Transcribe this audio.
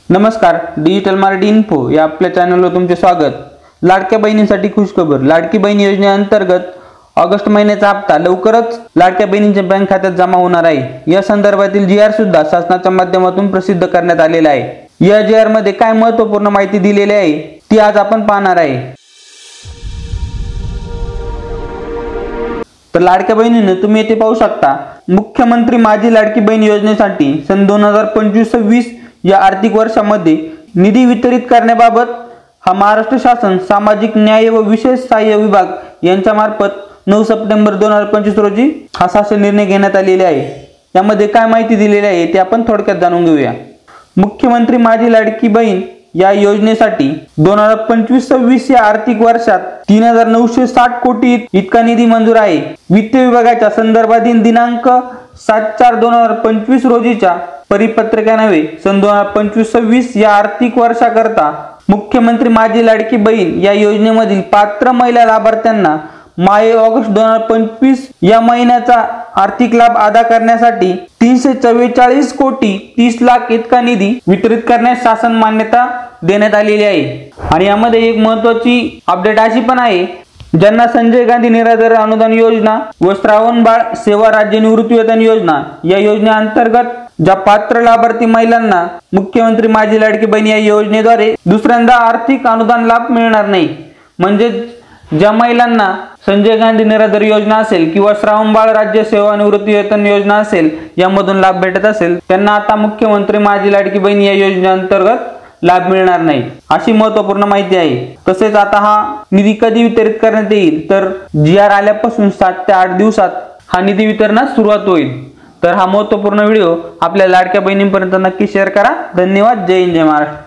नमस्कार, digital Marathi info या आपल्या चॅनलवर तुमचे स्वागत। लाडक्या बहिणींसाठी खुशखबर। लाडकी बहीण योजनेअंतर्गत ऑगस्ट महिन्याचा हप्ता लवकरच लाडक्या बहिणींच्या बँक खात्यात जमा होणार आहे। या संदर्भातील जी.आर सुद्धा शासनाच्या माध्यमातून प्रसिद्ध करण्यात आलेला आहे। या जी.आर मध्ये काय महत्त्वपूर्ण माहिती दिलेली आहे ती आज आपण पाहणार आहे। तर लाडक्या बहिणींनो, तुम्ही येथे पाहू शकता, मुख्यमंत्री माझी लाडकी बहीण योजनेसाठी सन 2025-26 या आर्थिक वर्षामध्ये निधी वितरित करण्याबाबत हा महाराष्ट्र शासन सामाजिक न्याय व विशेष सहाय्य विभाग यांच्या मार्फत 9 सप्टेंबर 2025 रोजी हा शासन निर्णय घेण्यात आलेला आहे। यामध्ये काय माहिती दिलेली आहे ते आपण थोडक्यात जाणून घेऊया। मुख्यमंत्री माझी लाडकी बहीण या योजनेसाठी 2025-26 या आर्थिक वर्षात 3960 कोटी इतका निधी मंजूर आहे। वित्त विभागाच्या संदर्भातील दिनांक 7/4/2025 रोजीच्या परिपत्रकान्वये सन 2025-26 या आर्थिक वर्षाकरता मुख्यमंत्री माझी लाडकी बहीण या योजनेमधील पात्र महिला लाभार्थ्यांना मार्च ऑगस्ट 2025 या महिन्याचा आर्थिक लाभ अदा करण्यासाठी 344 कोटी 30 लाख इतका निधी वितरित करण्यास शासन मान्यता देण्यात आलेली आहे। आणि यामध्ये एक महत्त्वाची अपडेट अशी पण आहे, ज्यांना संजय गांधी निराधार अनुदान योजना व श्रावणबाळ सेवा राज्य निवृत्तीवेतन योजना या योजनेअंतर्गत ज्या पात्र लाभार्थी महिलांना मुख्यमंत्री माझी लाडकी बहीण या योजनेद्वारे दुसऱ्यांदा आर्थिक अनुदान लाभ मिळणार नाही, म्हणजे ज्या महिलांना संजय गांधी निराधार योजना असेल किंवा श्रावणबाळ राज्य सेवा निवृत्तीवेतन योजना असेल यामधून लाभ भेटत असेल, त्यांना आता मुख्यमंत्री माझी लाडकी बहीण या योजनेअंतर्गत लाभ मिळणार नाही, अशी महत्त्वपूर्ण माहिती आहे। तसेच आता हा निधी कधी वितरित करण्यात येईल, तर जी.आर आल्यापासून 7 ते 8 दिवसात हा निधी वितरणास सुरुवात होईल। तर हा महत्त्वपूर्ण व्हिडिओ आपल्या लाडक्या बहिणींपर्यंत नक्की शेअर करा। धन्यवाद। जय हिंद, जय महाराष्ट्र।